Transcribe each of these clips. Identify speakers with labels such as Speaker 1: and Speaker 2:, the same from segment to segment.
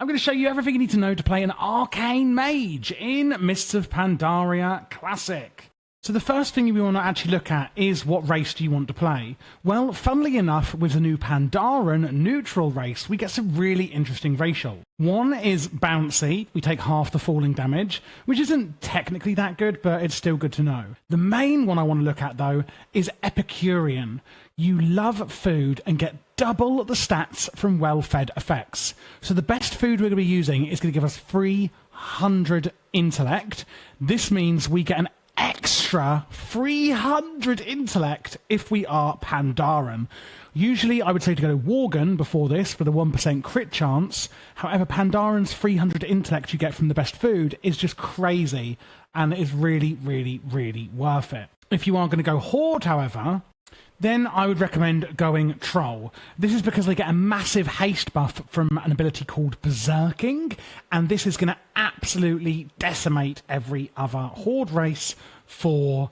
Speaker 1: I'm going to show you everything you need to know to play an Arcane Mage in Mists of Pandaria Classic. So the first thing we want to actually look at is what race do you want to play? Well, funnily enough, with the new Pandaran neutral race, we get some really interesting racial. One is bouncy, we take half the falling damage, which isn't technically that good, but it's still good to know. The main one I want to look at, though, is Epicurean. You love food and get double the stats from well-fed effects. So the best food we're going to be using is going to give us 300 intellect. This means we get an extra 300 intellect if we are Pandaran. Usually I would say to go to Worgen before this for the 1% crit chance. However, Pandaran's 300 intellect you get from the best food is just crazy and is really, really, really worth it. If you are going to go Horde, however, then I would recommend going Troll. This is because they get a massive haste buff from an ability called Berserking, and this is going to absolutely decimate every other Horde race for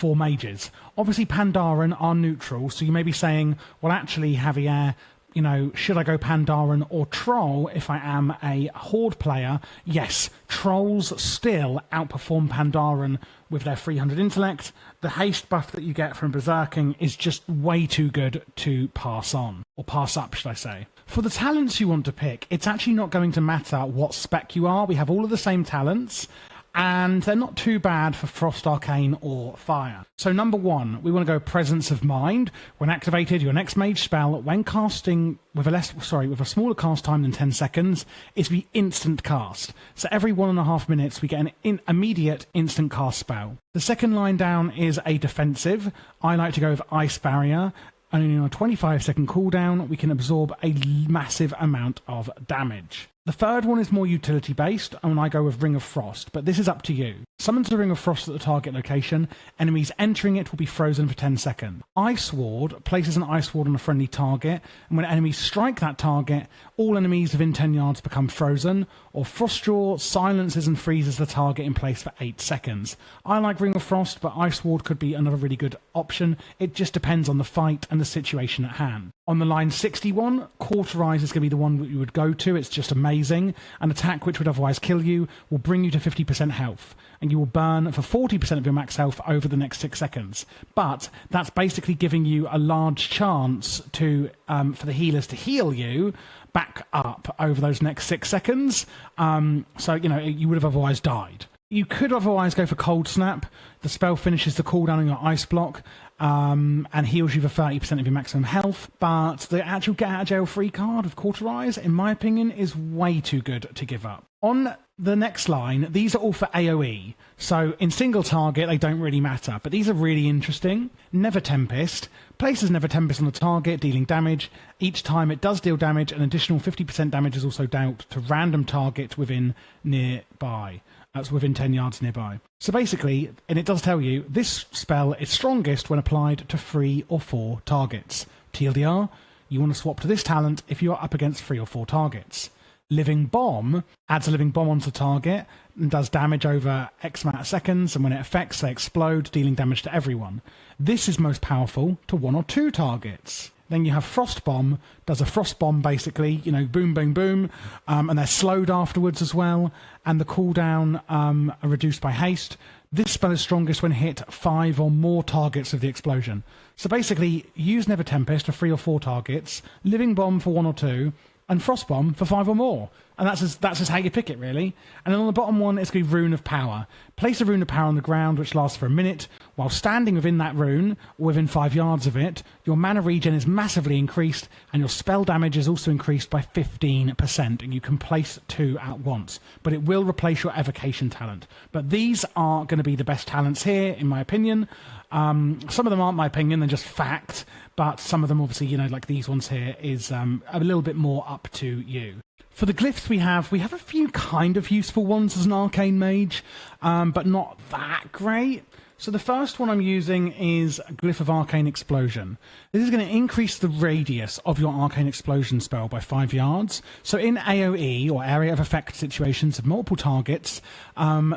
Speaker 1: mages. Obviously, Pandaran are neutral, so you may be saying, well, actually, Javier, you know, should I go Pandaran or Troll if I am a Horde player? Yes, Trolls still outperform Pandaran with their 300 intellect. The haste buff that you get from Berserking is just way too good to pass on, or pass up, should I say. For the talents you want to pick, it's actually not going to matter what spec you are. We have all of the same talents, and they're not too bad for Frost, Arcane, or Fire. So number one, we want to go Presence of Mind. When activated, your next mage spell, when casting with a smaller cast time than 10 seconds, is to be instant cast. So every 1.5 minutes, we get an immediate instant cast spell. The second line down is a defensive. I like to go with Ice Barrier. Only on a 25-second cooldown, we can absorb a massive amount of damage. The third one is more utility-based, and I go with Ring of Frost, but this is up to you. Summon the Ring of Frost at the target location. Enemies entering it will be frozen for 10 seconds. Ice Ward places an Ice Ward on a friendly target, and when enemies strike that target, all enemies within 10 yards become frozen, or Frostjaw silences and freezes the target in place for 8 seconds. I like Ring of Frost, but Ice Ward could be another really good option. It just depends on the fight and the situation at hand. On the line 61, Cauterize is going to be the one that you would go to. It's just amazing. An attack which would otherwise kill you will bring you to 50% health, and you will burn for 40% of your max health over the next 6 seconds. But that's basically giving you a large chance to for the healers to heal you back up over those next 6 seconds. So, you know, you would have otherwise died. You could otherwise go for Cold Snap. The spell finishes the cooldown on your ice block and heals you for 30% of your maximum health. But the actual get out of jail free card of Cauterize, in my opinion, is way too good to give up. On the next line, these are all for AoE. So in single target, they don't really matter, but these are really interesting. Never Tempest. Places Never Tempest on the target, dealing damage. Each time it does deal damage, an additional 50% damage is also dealt to random target within nearby. That's within 10 yards nearby. So basically, and it does tell you, this spell is strongest when applied to 3 or 4 targets. TLDR, you want to swap to this talent if you are up against 3 or 4 targets. Living Bomb adds a living bomb onto the target and does damage over X amount of seconds, and when it affects, they explode, dealing damage to everyone. This is most powerful to 1 or 2 targets. Then you have Frost Bomb, does a Frost Bomb basically, you know, boom, boom, boom, and they're slowed afterwards as well, and the cooldown are reduced by haste. This spell is strongest when hit 5 or more targets of the explosion. So basically, use Never Tempest for 3 or 4 targets, Living Bomb for 1 or 2, and Frost Bomb for 5 or more. And that's just how you pick it, really. And then on the bottom one, it's going to be Rune of Power. Place a Rune of Power on the ground, which lasts for a minute. While standing within that rune, or within 5 yards of it, your mana regen is massively increased, and your spell damage is also increased by 15%, and you can place 2 at once. But it will replace your Evocation talent. But these are going to be the best talents here, in my opinion. Some of them aren't my opinion, they're just fact, but some of them, obviously, you know, like these ones here, is a little bit more up to you. For the glyphs we have a few kind of useful ones as an Arcane Mage, but not that great. So the first one I'm using is Glyph of Arcane Explosion. This is going to increase the radius of your Arcane Explosion spell by 5 yards. So in AoE, or Area of Effect situations of multiple targets,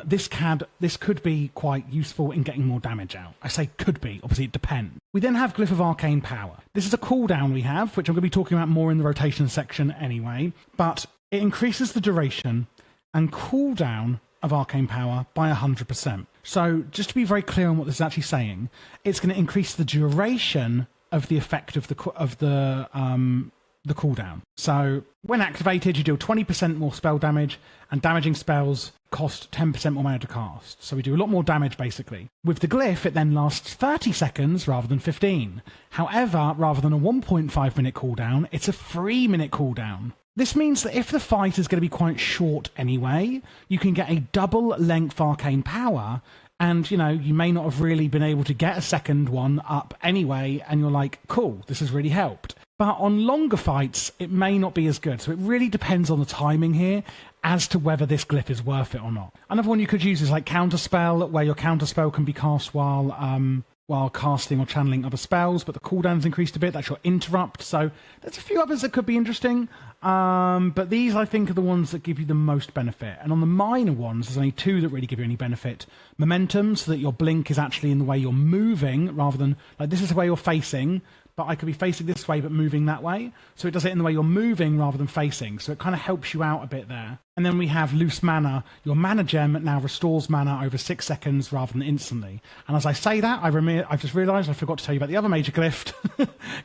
Speaker 1: this could be quite useful in getting more damage out. I say could be, obviously it depends. We then have Glyph of Arcane Power. This is a cooldown we have, which I'm going to be talking about more in the rotation section anyway, but it increases the duration and cooldown of Arcane Power by 100%. So just to be very clear on what this is actually saying, it's going to increase the duration of the effect of the cooldown. So when activated, you deal 20% more spell damage, and damaging spells cost 10% more mana to cast. So we do a lot more damage, basically. With the glyph, it then lasts 30 seconds rather than 15. However, rather than a 1.5 minute cooldown, it's a 3 minute cooldown. This means that if the fight is going to be quite short anyway, you can get a double length arcane power, and you may not have really been able to get a second one up anyway, and you're like, cool, this has really helped. But on longer fights, it may not be as good. So it really depends on the timing here as to whether this glyph is worth it or not. Another one you could use is like Counterspell, where your Counterspell can be cast while casting or channeling other spells, but the cooldown's increased a bit. That's your Interrupt. So there's a few others that could be interesting, but these, I think, are the ones that give you the most benefit. And on the minor ones, there's only 2 that really give you any benefit. Momentum, so that your blink is actually in the way you're moving, rather than, like, this is the way you're facing, but I could be facing this way but moving that way. So it does it in the way you're moving rather than facing. So it kind of helps you out a bit there. And then we have Loose Mana. Your Mana Gem now restores mana over 6 seconds rather than instantly. And as I say that, I've just realised I forgot to tell you about the other major glyph,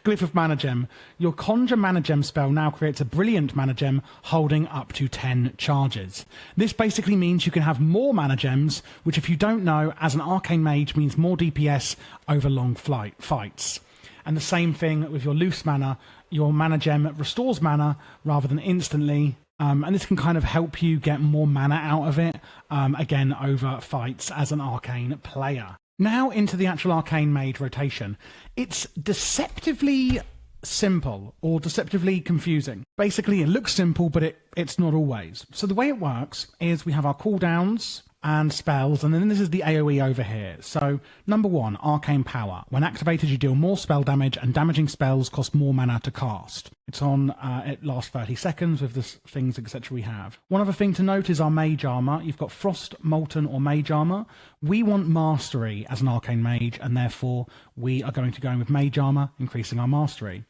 Speaker 1: Glyph of Mana Gem. Your Conjure Mana Gem spell now creates a brilliant Mana Gem holding up to 10 charges. This basically means you can have more Mana Gems, which, if you don't know, as an Arcane Mage means more DPS over long fights. And the same thing with your Loose Mana. Your Mana Gem restores mana rather than instantly, and this can kind of help you get more mana out of it, again, over fights as an Arcane player. Now into the actual Arcane Mage rotation. It's deceptively simple or deceptively confusing. Basically, it looks simple, but it's not always. So the way it works is we have our cooldowns and spells, and then this is the AoE over here. So, number 1, Arcane Power. When activated, you deal more spell damage, and damaging spells cost more mana to cast. It's on, it lasts 30 seconds with the things, etc. we have. One other thing to note is our Mage Armor. You've got Frost, Molten, or Mage Armor. We want Mastery as an Arcane Mage, and therefore we are going to go in with Mage Armor, increasing our Mastery.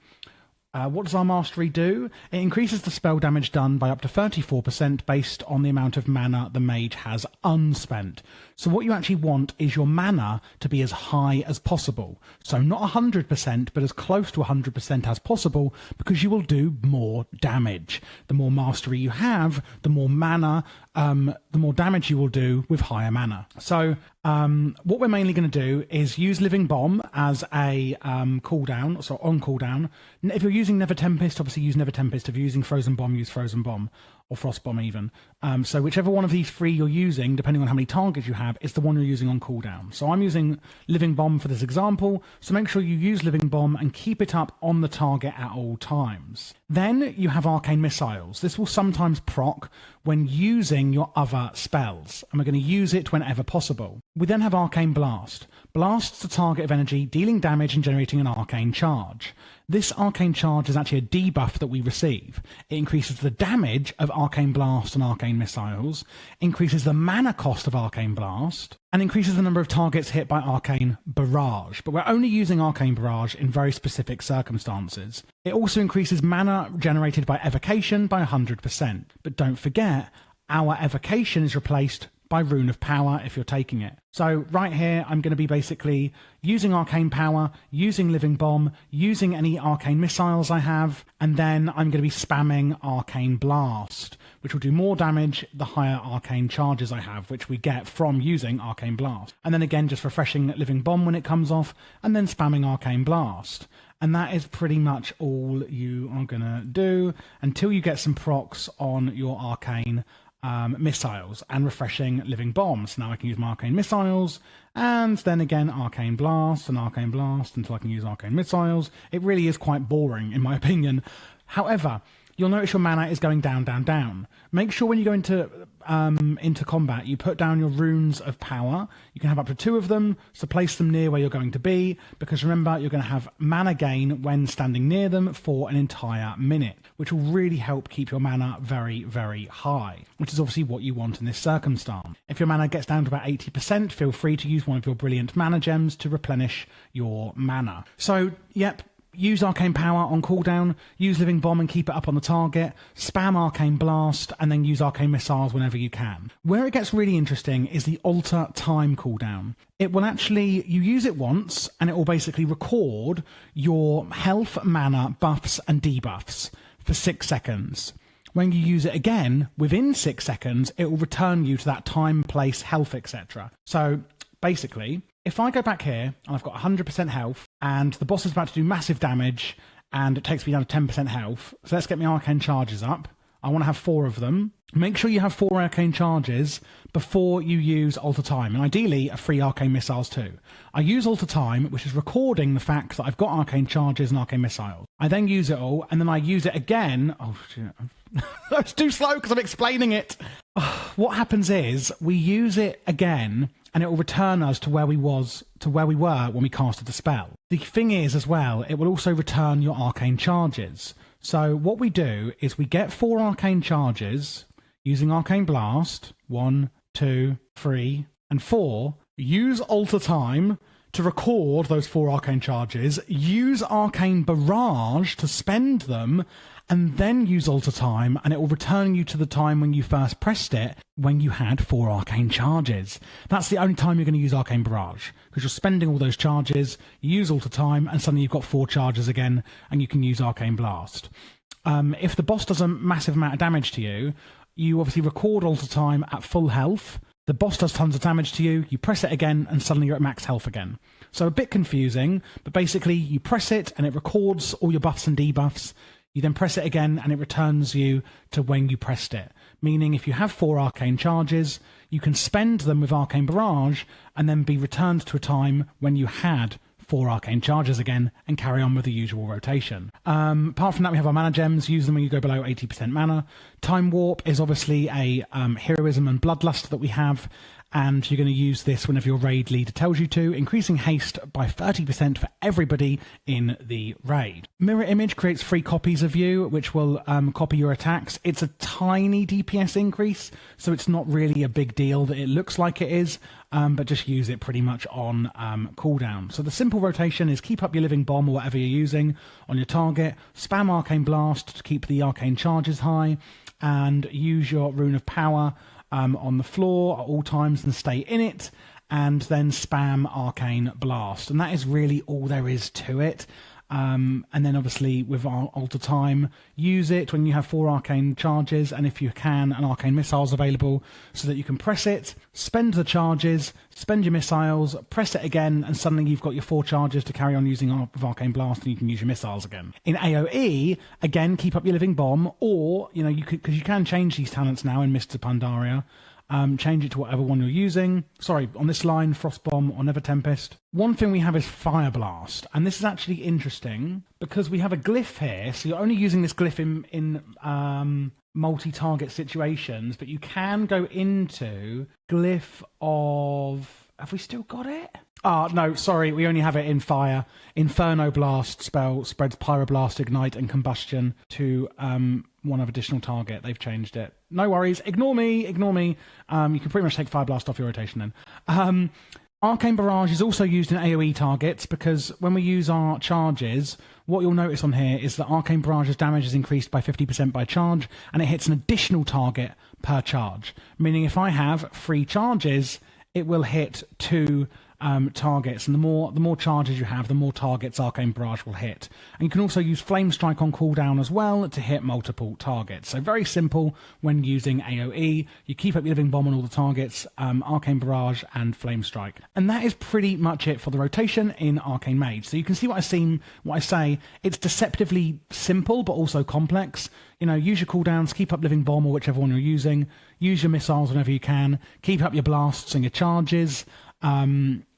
Speaker 1: What does our Mastery do? It increases the spell damage done by up to 34% based on the amount of mana the mage has unspent. So what you actually want is your mana to be as high as possible. So not 100%, but as close to 100% as possible, because you will do more damage. The more Mastery you have, the more mana, the more damage you will do with higher mana. So what we're mainly going to do is use Living Bomb as a cooldown, so on cooldown. If you're using Never Tempest, obviously use Never Tempest. If you're using Frozen Bomb, use Frozen Bomb, or Frost Bomb even. So whichever one of these 3 you're using, depending on how many targets you have, is the one you're using on cooldown. So I'm using Living Bomb for this example, so make sure you use Living Bomb and keep it up on the target at all times. Then you have Arcane Missiles. This will sometimes proc when using your other spells, and we're going to use it whenever possible. We then have Arcane Blast. Blasts a target of energy, dealing damage and generating an arcane charge. This arcane charge is actually a debuff that we receive. It increases the damage of Arcane Blast and Arcane Missiles, increases the mana cost of Arcane Blast, and increases the number of targets hit by Arcane Barrage. But we're only using Arcane Barrage in very specific circumstances. It also increases mana generated by Evocation by 100%. But don't forget, our Evocation is replaced by Rune of Power if you're taking it. So right here, I'm going to be basically using Arcane Power, using Living Bomb, using any Arcane Missiles I have, and then I'm going to be spamming Arcane Blast, which will do more damage the higher Arcane charges I have, which we get from using Arcane Blast. And then again, just refreshing Living Bomb when it comes off, and then spamming Arcane Blast. And that is pretty much all you are going to do until you get some procs on your Arcane missiles and refreshing Living Bombs. Now I can use my Arcane Missiles, and then again Arcane Blast and Arcane Blast until I can use Arcane Missiles. It really is quite boring in my opinion. However, you'll notice your mana is going down, down, down. Make sure when you go into into combat, you put down your runes of power. You can have up to 2 of them, so place them near where you're going to be, because remember, you're going to have mana gain when standing near them for an entire minute, which will really help keep your mana very, very high, which is obviously what you want in this circumstance. If your mana gets down to about 80%, feel free to use one of your brilliant mana gems to replenish your mana. So, yep, use Arcane Power on cooldown, use Living Bomb and keep it up on the target, spam Arcane Blast, and then use Arcane Missiles whenever you can. Where it gets really interesting is the Alter Time cooldown. It will actually, you use it once, and it will basically record your health, mana, buffs, and debuffs for 6 seconds. When you use it again, within 6 seconds, it will return you to that time, place, health, etc. So, basically, if I go back here and I've got 100% health and the boss is about to do massive damage and it takes me down to 10% health, so let's get my arcane charges up. I want to have 4 of them. Make sure you have 4 arcane charges before you use Alter Time, and ideally a 3 arcane missiles too. I use Alter Time, which is recording the fact that I've got arcane charges and arcane missiles. I then use it all, and then I use it again. Oh shit. That's too slow because I'm explaining it. What happens is we use it again and it will return us to where we were when we casted the spell. The thing is as well, it will also return your arcane charges. So what we do is we get 4 arcane charges using Arcane Blast, 1, 2, 3, and 4. Use Alter Time to record those 4 arcane charges, use Arcane Barrage to spend them, and then use Alter Time, and it will return you to the time when you first pressed it, when you had 4 arcane charges. That's the only time you're going to use Arcane Barrage, because you're spending all those charges, you use Alter Time, and suddenly you've got 4 charges again, and you can use Arcane Blast. If the boss does a massive amount of damage to you, you obviously record Alter Time at full health. The boss does tons of damage to you, you press it again, and suddenly you're at max health again. So a bit confusing, but basically you press it, and it records all your buffs and debuffs. You then press it again and it returns you to when you pressed it. Meaning if you have 4 arcane charges, you can spend them with Arcane Barrage and then be returned to a time when you had 4 arcane charges again and carry on with the usual rotation. Apart from that, we have our mana gems. Use them when you go below 80% mana. Time Warp is obviously a heroism and bloodlust that we have, and you're going to use this whenever your raid leader tells you to, increasing haste by 30% for everybody in the raid. Mirror Image creates 3 copies of you, which will copy your attacks. It's a tiny DPS increase, so it's not really a big deal that it looks like it is, but just use it pretty much on cooldown. So the simple rotation is keep up your Living Bomb or whatever you're using on your target, spam Arcane Blast to keep the arcane charges high, and use your Rune of Power on the floor at all times and stay in it, and then spam Arcane Blast. And that is really all there is to it. And then obviously with our Alter Time, use it when you have 4 arcane charges, and if you can, an arcane missile's available so that you can press it, spend the charges, spend your missiles, press it again, and suddenly you've got your 4 charges to carry on using with Arcane Blast, and you can use your missiles again. In AoE, again, keep up your Living Bomb, or, you know, you could, because you can change these talents now in Mr. Pandaria. Change it to whatever one you're using. Sorry, on this line, Frost Bomb or Never Tempest. One thing we have is Fire Blast, and this is actually interesting because we have a glyph here, so you're only using this glyph in multi-target situations, but you can go into Glyph of... Have we still got it? No, sorry, we only have it in fire. Inferno Blast spell spreads Pyroblast, Ignite, and Combustion to one of additional target. They've changed it. No worries. Ignore me. You can pretty much take Fire Blast off your rotation then. Arcane Barrage is also used in AoE targets because when we use our charges, what you'll notice on here is that Arcane Barrage's damage is increased by 50% by charge, and it hits an additional target per charge. Meaning if I have 3 charges, it will hit 2 targets, and the more charges you have, the more targets Arcane Barrage will hit. And you can also use Flame Strike on cooldown as well to hit multiple targets. So very simple when using AoE. You keep up your Living Bomb on all the targets, Arcane Barrage and Flame Strike. And that is pretty much it for the rotation in Arcane Mage. So you can see what I say. It's deceptively simple but also complex. You know, use your cooldowns, keep up Living Bomb or whichever one you're using. Use your missiles whenever you can. Keep up your blasts and your charges.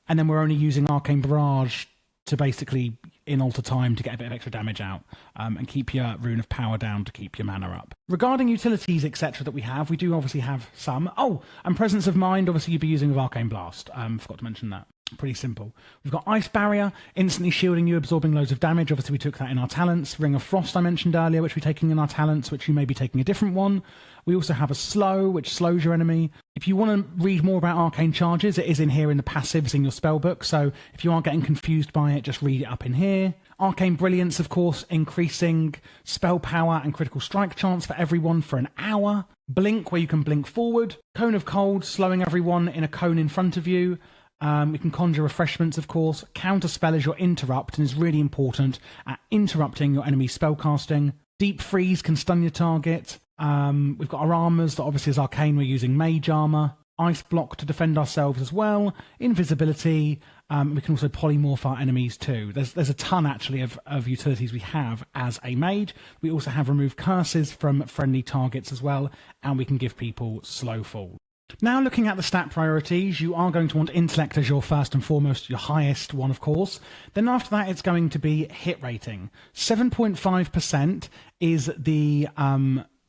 Speaker 1: And then we're only using Arcane Barrage to basically in alter time to get a bit of extra damage out, and keep your Rune of Power down to keep your mana up. Regarding utilities, etc. that we do obviously have some. Oh, and Presence of Mind, obviously you'd be using with Arcane Blast. Forgot to mention that. Pretty simple. We've got Ice Barrier, instantly shielding you, absorbing loads of damage. Obviously, we took that in our talents. Ring of Frost, I mentioned earlier, which we're taking in our talents, which you may be taking a different one. We also have a Slow, which slows your enemy. If you want to read more about Arcane Charges, it is in here in the passives in your spellbook. So if you are getting confused by it, just read it up in here. Arcane Brilliance, of course, increasing spell power and critical strike chance for everyone for an hour. Blink, where you can blink forward. Cone of Cold, slowing everyone in a cone in front of you. You can conjure refreshments, of course. Counterspell is your interrupt and is really important at interrupting your enemy's spellcasting. Deep Freeze can stun your target. We've got our armors that obviously is arcane. We're using mage armor. Ice block to defend ourselves as well. Invisibility. We can also polymorph our enemies too. There's a ton actually of utilities we have as a mage. We also have remove curses from friendly targets as well, and we can give people slow fall. Now looking at the stat priorities, you are going to want intellect as your first and foremost, your highest one, of course. Then after that, it's going to be hit rating. 7.5% is the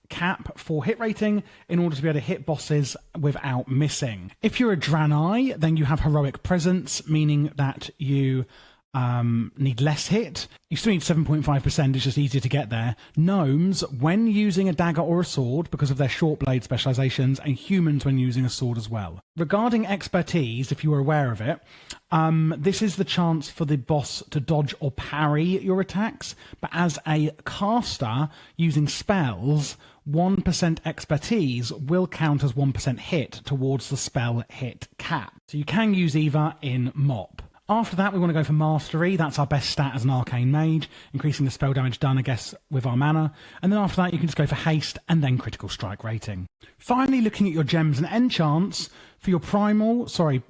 Speaker 1: cap for hit rating in order to be able to hit bosses without missing. If you're a Draenei, then you have heroic presence, meaning that you need less hit. You still need 7.5%, it's just easier to get there. Gnomes, when using a dagger or a sword, because of their short blade specializations, and humans when using a sword as well. Regarding expertise, if you were aware of it, this is the chance for the boss to dodge or parry your attacks, but as a caster using spells, 1% expertise will count as 1% hit towards the spell hit cap. So you can use either in MoP. After that, we want to go for Mastery. That's our best stat as an Arcane Mage, increasing the spell damage done, I guess, with our mana. And then after that, you can just go for Haste and then Critical Strike rating. Finally, looking at your gems and enchants, for your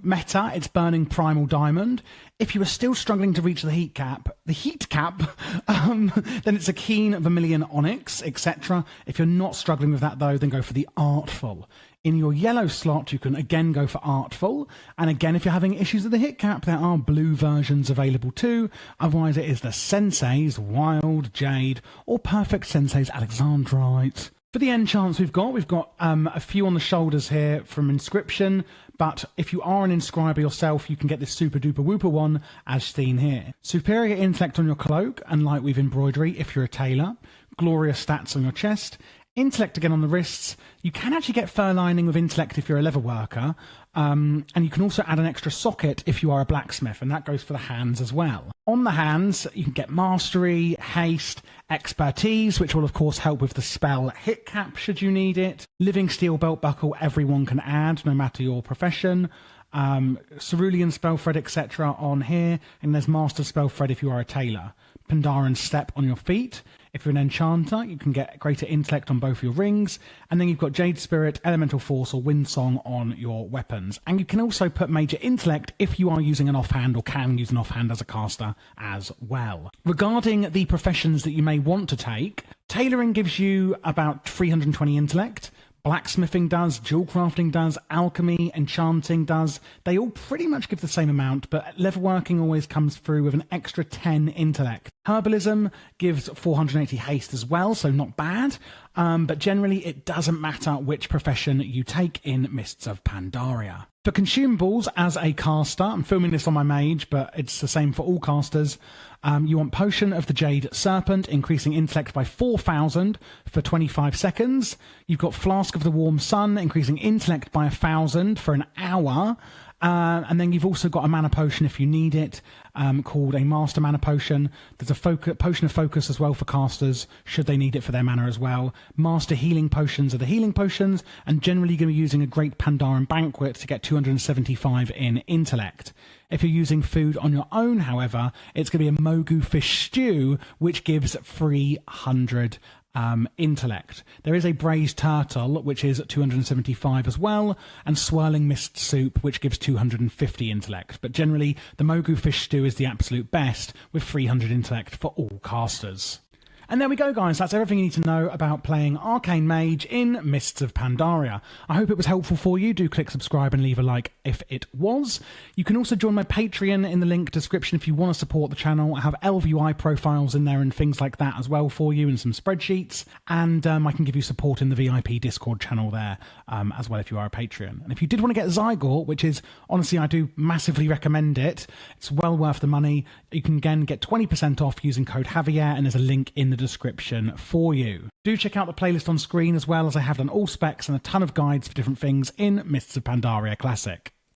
Speaker 1: meta, it's Burning Primal Diamond. If you are still struggling to reach the heat cap, then it's a Keen Vermilion Onyx, etc. If you're not struggling with that, though, then go for the Artful. In your yellow slot, you can again go for Artful. And again, if you're having issues with the hit cap, there are blue versions available too. Otherwise, it is the Sensei's Wild Jade or Perfect Sensei's Alexandrite. For the enchants we've got a few on the shoulders here from Inscription, but if you are an inscriber yourself, you can get this super duper whooper one as seen here. Superior intellect on your cloak and lightweave embroidery if you're a tailor. Glorious stats on your chest. Intellect again on the wrists. You can actually get fur lining with intellect if you're a leather worker, and you can also add an extra socket if you are a blacksmith, and that goes for the hands as well. On the hands, you can get Mastery, Haste, Expertise, which will of course help with the spell hit cap should you need it. Living Steel Belt Buckle, everyone can add, no matter your profession. Cerulean Spell Thread, etc. on here, and there's Master Spell Thread if you are a tailor. Pandaren Step on your feet. If you're an enchanter, you can get greater intellect on both your rings, and then you've got Jade Spirit, Elemental Force, or Windsong on your weapons. And you can also put major intellect if you are using an offhand or can use an offhand as a caster as well. Regarding the professions that you may want to take, tailoring gives you about 320 intellect. Blacksmithing does, jewel crafting does, alchemy, enchanting does. They all pretty much give the same amount, but leatherworking always comes through with an extra 10 intellect. Herbalism gives 480 haste as well, so not bad. But generally, it doesn't matter which profession you take in Mists of Pandaria. For consumables, as a caster, I'm filming this on my mage, but it's the same for all casters. You want Potion of the Jade Serpent, increasing intellect by 4,000 for 25 seconds. You've got Flask of the Warm Sun, increasing intellect by 1,000 for an hour. And then you've also got a mana potion if you need it, called a Master Mana Potion. There's a Potion of Focus as well for casters, should they need it for their mana as well. Master Healing Potions are the healing potions, and generally you're going to be using a Great Pandaren Banquet to get 275 in intellect. If you're using food on your own, however, it's going to be a Mogu Fish Stew, which gives 300 intellect. There is a Braised Turtle, which is 275 as well, and Swirling Mist Soup, which gives 250 intellect. But generally, the Mogu Fish Stew is the absolute best, with 300 intellect for all casters. And there we go, guys. That's everything you need to know about playing Arcane Mage in Mists of Pandaria. I hope it was helpful for you. Do click subscribe and leave a like if it was. You can also join my Patreon in the link description if you want to support the channel. I have LVUI profiles in there and things like that as well for you, and some spreadsheets. And I can give you support in the VIP Discord channel there as well if you are a Patreon. And if you did want to get Zygor, which is, honestly, I do massively recommend it. It's well worth the money. You can again get 20% off using code Javier, and there's a link in the description for you. Do check out the playlist on screen, as well as I have done all specs and a ton of guides for different things in Mists of Pandaria Classic.